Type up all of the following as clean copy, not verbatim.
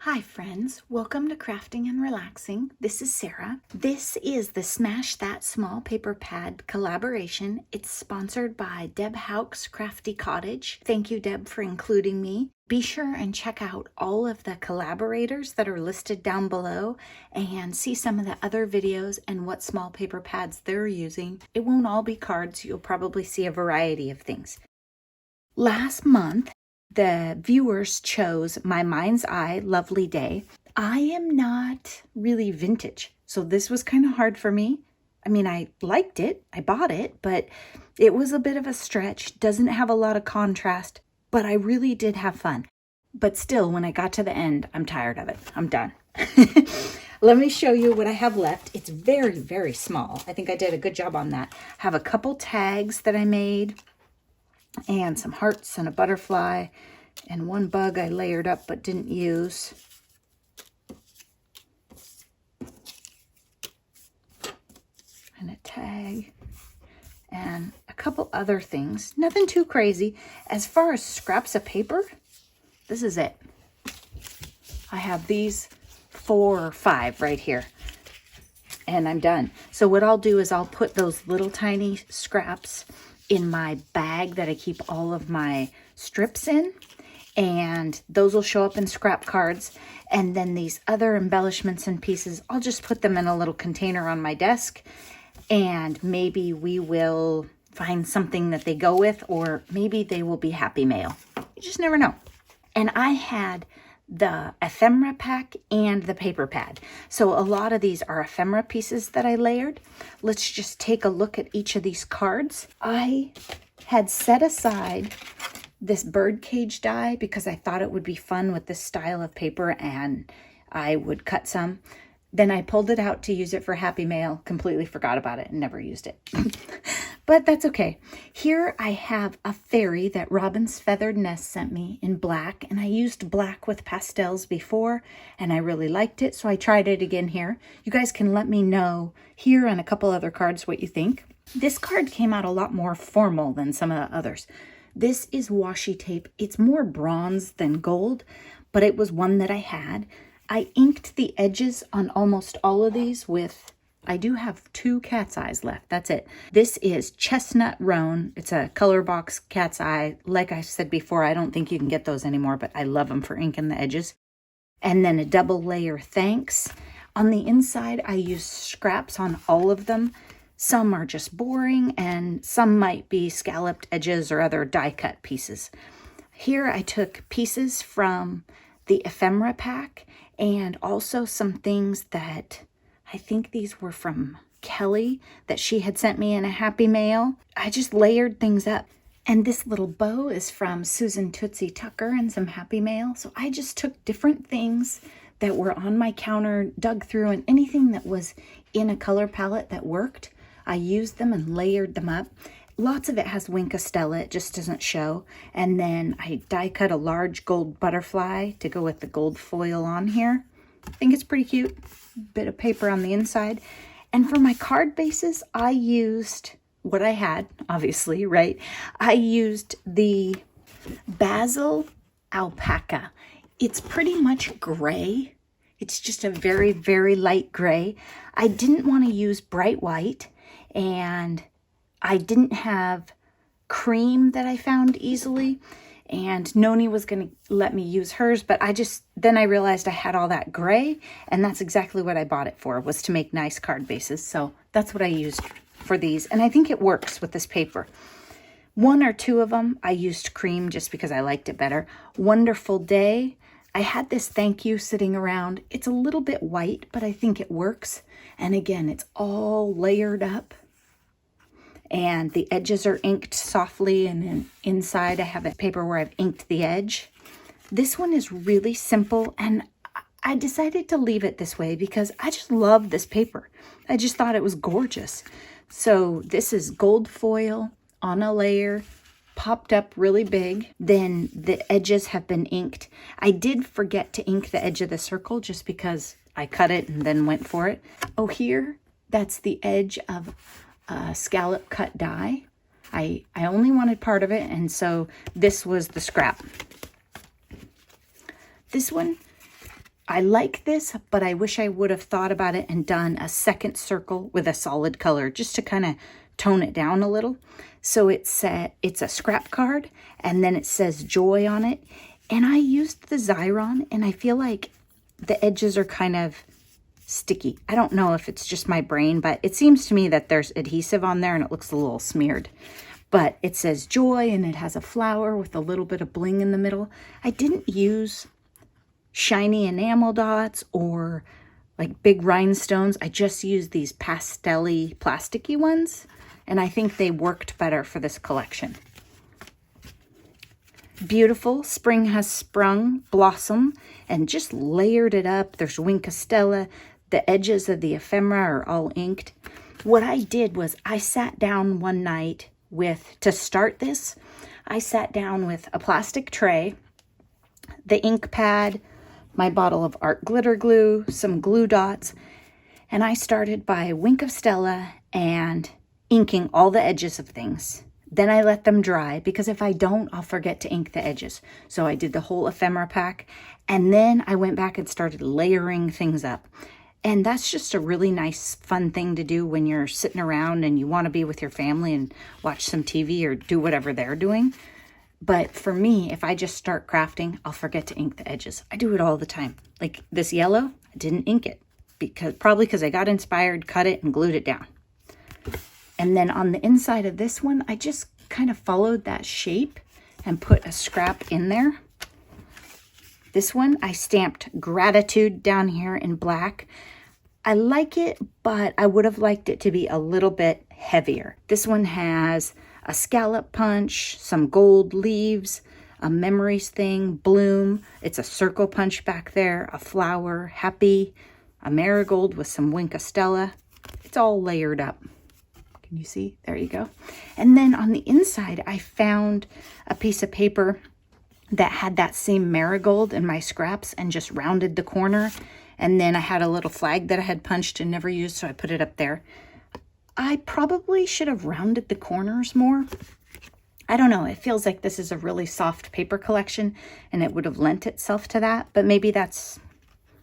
Hi friends, welcome to Crafting and Relaxing. This is Sarah. This is the Smash That Small Paper Pad collaboration. It's sponsored by Deb Houck's Crafty Cottage. Thank you, Deb, for including me. Be sure and check out all of the collaborators that are listed down below and see some of the other videos and what small paper pads they're using. It won't all be cards. You'll probably see a variety of things. Last month, the viewers chose My Mind's Eye Lovely Day. I am not really vintage, so this was kind of hard for me. I mean, I liked it, I bought it, but it was a bit of a stretch. Doesn't have a lot of contrast, but I really did have fun. But still, when I got to the end, I'm tired of it. I'm done. Let me show you what I have left. It's very, very small. I think I did a good job on that. I have a couple tags that I made, and some hearts and a butterfly and one bug I layered up but didn't use. And a tag and a couple other things. Nothing too crazy. As far as scraps of paper, this is it. I have these 4 or 5 right here. And I'm done. So what I'll do is I'll put those little tiny scraps in my bag that I keep all of my strips in, and those will show up in scrap cards. And then these other embellishments and pieces, I'll just put them in a little container on my desk, and maybe we will find something that they go with, or maybe they will be happy mail. You just never know. And I had the ephemera pack and the paper pad. So a lot of these are ephemera pieces that I layered. Let's just take a look at each of these cards. I had set aside this bird cage die because I thought it would be fun with this style of paper and I would cut some. Then I pulled it out to use it for happy mail, completely forgot about it and never used it. But that's okay. Here I have a fairy that Robin's Feathered Nest sent me in black, and I used black with pastels before, and I really liked it, so I tried it again here. You guys can let me know here and a couple other cards what you think. This card came out a lot more formal than some of the others. This is washi tape. It's more bronze than gold, but it was one that I had. I inked the edges on almost all of these with, I do have 2 cat's eyes left. That's it. This is Chestnut Roan. It's a color box cat's eye. Like I said before, I don't think you can get those anymore, but I love them for inking the edges. And then a double layer thanks. On the inside, I used scraps on all of them. Some are just boring, and some might be scalloped edges or other die cut pieces. Here I took pieces from the ephemera pack and also some things that I think these were from Kelly that she had sent me in a happy mail. I just layered things up. And this little bow is from Susan Tootsie Tucker and some happy mail. So I just took different things that were on my counter, dug through, and anything that was in a color palette that worked, I used them and layered them up. Lots of it has Winka Stella, it just doesn't show. And then I die cut a large gold butterfly to go with the gold foil on here. I think it's pretty cute. Bit of paper on the inside. And for my card bases, I used what I had, obviously, right? I used the Basil Alpaca. It's pretty much gray. It's just a very, very light gray. I didn't want to use bright white, and I didn't have cream that I found easily, and Noni was going to let me use hers, but then I realized I had all that gray, and that's exactly what I bought it for, was to make nice card bases. So that's what I used for these, and I think it works with this paper. 1 or 2 of them, I used cream just because I liked it better. Wonderful Day. I had this thank you sitting around. It's a little bit white, but I think it works. And again, it's all layered up. And the edges are inked softly, and then inside I have a paper where I've inked the edge. This one is really simple, and I decided to leave it this way because I just love this paper. I just thought it was gorgeous. So this is gold foil on a layer, popped up really big. Then the edges have been inked. I did forget to ink the edge of the circle just because I cut it and then went for it. Oh, here, that's the edge of scallop cut die. I only wanted part of it, and so this was the scrap. This one I like this, but I wish I would have thought about it and done a second circle with a solid color just to kind of tone it down a little. So it's a scrap card, and then it says joy on it. And I used the Xyron, and I feel like the edges are kind of sticky. I don't know if it's just my brain, but it seems to me that there's adhesive on there and it looks a little smeared. But it says joy, and it has a flower with a little bit of bling in the middle. I didn't use shiny enamel dots or like big rhinestones. I just used these pastel-y plasticky ones, and I think they worked better for this collection. Beautiful. Spring has sprung, blossom, and just layered it up. There's Winka Stella. The edges of the ephemera are all inked. What I did was I sat down one night to start this, I sat down with a plastic tray, the ink pad, my bottle of art glitter glue, some glue dots, and I started by Winka Stella and inking all the edges of things. Then I let them dry, because if I don't, I'll forget to ink the edges. So I did the whole ephemera pack, and then I went back and started layering things up. And that's just a really nice, fun thing to do when you're sitting around and you want to be with your family and watch some TV or do whatever they're doing. But for me, if I just start crafting, I'll forget to ink the edges. I do it all the time. Like this yellow, I didn't ink it, probably because I got inspired, cut it, and glued it down. And then on the inside of this one, I just kind of followed that shape and put a scrap in there. This one, I stamped gratitude down here in black. I like it, but I would have liked it to be a little bit heavier. This one has a scallop punch, some gold leaves, a memories thing, bloom. It's a circle punch back there, a flower, happy, a marigold with some Winka Stella. It's all layered up. Can you see? There you go. And then on the inside, I found a piece of paper that had that same marigold in my scraps and just rounded the corner. And then I had a little flag that I had punched and never used, so I put it up there. I probably should have rounded the corners more. I don't know. It feels like this is a really soft paper collection, and it would have lent itself to that. But maybe that's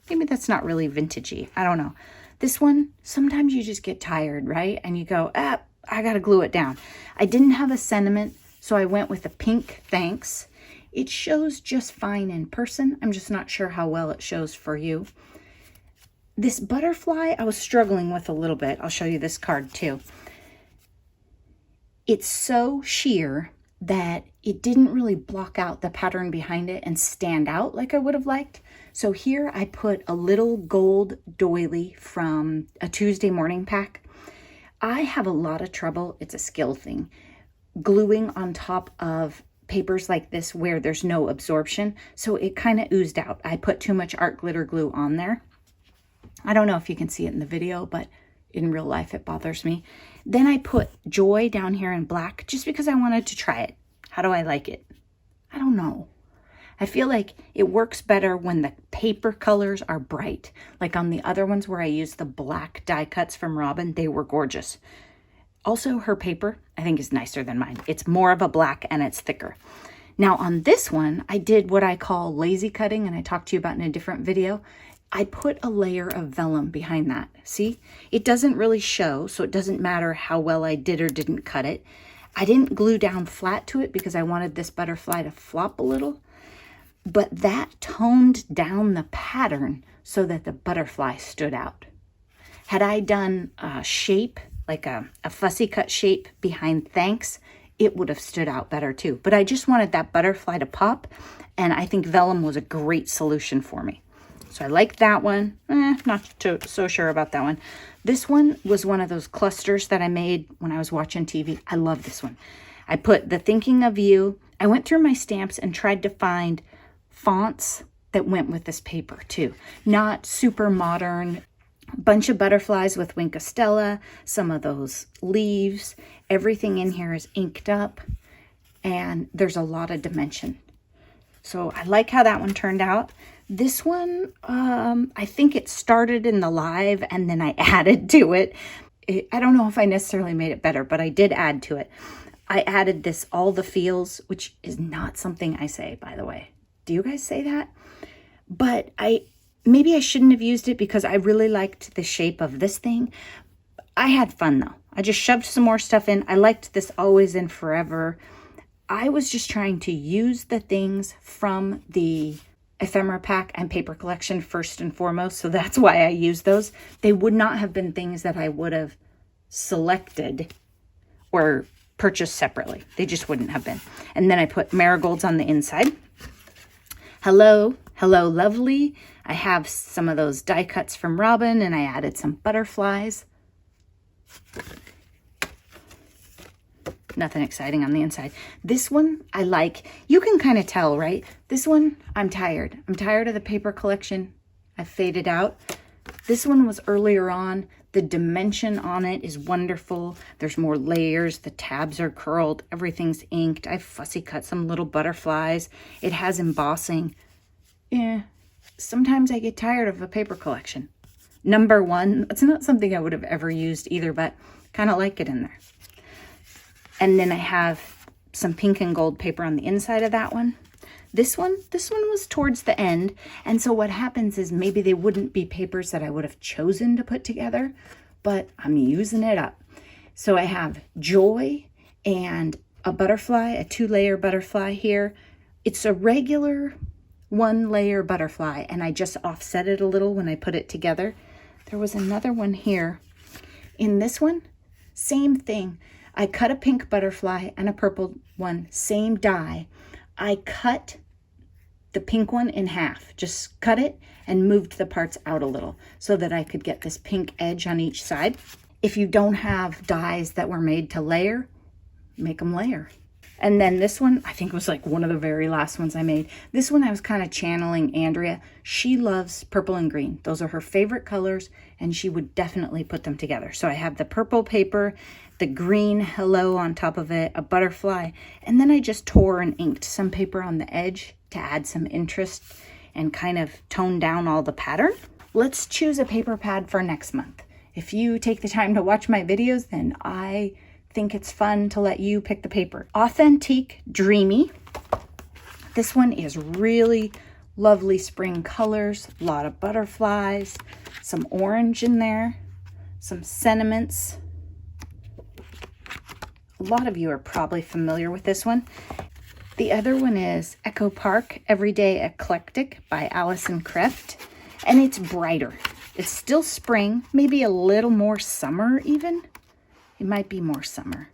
not really vintagey. I don't know. This one, sometimes you just get tired, right? And you go, I got to glue it down. I didn't have a sentiment, so I went with a pink thanks. It shows just fine in person. I'm just not sure how well it shows for you. This butterfly, I was struggling with a little bit. I'll show you this card too. It's so sheer that it didn't really block out the pattern behind it and stand out like I would have liked. So here I put a little gold doily from a Tuesday morning pack. I have a lot of trouble, it's a skill thing, gluing on top of papers like this where there's no absorption. So it kind of oozed out. I put too much art glitter glue on there. I don't know if you can see it in the video, but in real life it bothers me. Then I put joy down here in black just because I wanted to try it. How do I like it? I don't know. I feel like it works better when the paper colors are bright. Like on the other ones where I used the black die cuts from Robin, they were gorgeous. Also, her paper, I think, is nicer than mine. It's more of a black and it's thicker. Now on this one, I did what I call lazy cutting, and I talked to you about in a different video. I put a layer of vellum behind that. See, it doesn't really show, so it doesn't matter how well I did or didn't cut it. I didn't glue down flat to it because I wanted this butterfly to flop a little, but that toned down the pattern so that the butterfly stood out. Had I done a shape, like a fussy cut shape behind thanks, it would have stood out better too. But I just wanted that butterfly to pop, and I think vellum was a great solution for me. So I like that one. Not so sure about that one. This one was one of those clusters that I made when I was watching TV. I love this one. I put the thinking of you. I went through my stamps and tried to find fonts that went with this paper too. Not super modern. Bunch of butterflies with Winka Stella. Some of those leaves. Everything in here is inked up. And there's a lot of dimension. So I like how that one turned out. This one, I think it started in the live and then I added to it. I don't know if I necessarily made it better, but I did add to it. I added this all the feels, which is not something I say, by the way. Do you guys say that? But maybe I shouldn't have used it because I really liked the shape of this thing. I had fun though. I just shoved some more stuff in. I liked this Always and Forever. I was just trying to use the things from the ephemera pack and paper collection first and foremost. So that's why I used those. They would not have been things that I would have selected or purchased separately. They just wouldn't have been. And then I put marigolds on the inside. Hello, hello, lovely. I have some of those die cuts from Robin, and I added some butterflies. Nothing exciting on the inside. This one I like. You can kind of tell, right? This one, I'm tired. I'm tired of the paper collection. I faded out. This one was earlier on. The dimension on it is wonderful. There's more layers. The tabs are curled. Everything's inked. I fussy cut some little butterflies. It has embossing. Yeah, sometimes I get tired of a paper collection. Number one, it's not something I would have ever used either, but kind of like it in there. And then I have some pink and gold paper on the inside of that one. This one was towards the end. And so what happens is maybe they wouldn't be papers that I would have chosen to put together, but I'm using it up. So I have Joy and a butterfly, a 2-layer butterfly here. It's a regular 1-layer butterfly, and I just offset it a little when I put it together. There was another one here. In this one, same thing. I cut a pink butterfly and a purple one, same die. I cut the pink one in half, just cut it and moved the parts out a little so that I could get this pink edge on each side. If you don't have dies that were made to layer, make them layer. And then this one, I think it was like one of the very last ones I made. This one I was kind of channeling Andrea. She loves purple and green. Those are her favorite colors, and she would definitely put them together. So I have the purple paper, the green hello on top of it, a butterfly, and then I just tore and inked some paper on the edge to add some interest and kind of tone down all the pattern. Let's choose a paper pad for next month. If you take the time to watch my videos, then I think it's fun to let you pick the paper. Authentique Dreamy. This one is really lovely spring colors, a lot of butterflies, some orange in there, some sentiments. A lot of you are probably familiar with this one. The other one is Echo Park Everyday Eclectic by Allison Creft, and it's brighter. It's still spring, maybe a little more summer even. It might be more summer.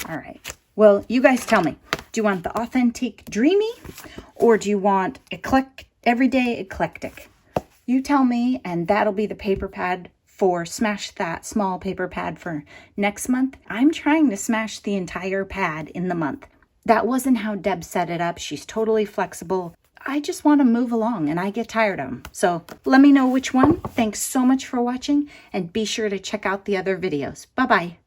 All right. Well, you guys tell me. Do you want the Authentique Dreamy or do you want Everyday Eclectic? You tell me, and that'll be the paper pad for Smash That Small Paper Pad for next month. I'm trying to smash the entire pad in the month. That wasn't how Deb set it up. She's totally flexible. I just want to move along and I get tired of them. So let me know which one. Thanks so much for watching and be sure to check out the other videos. Bye-bye.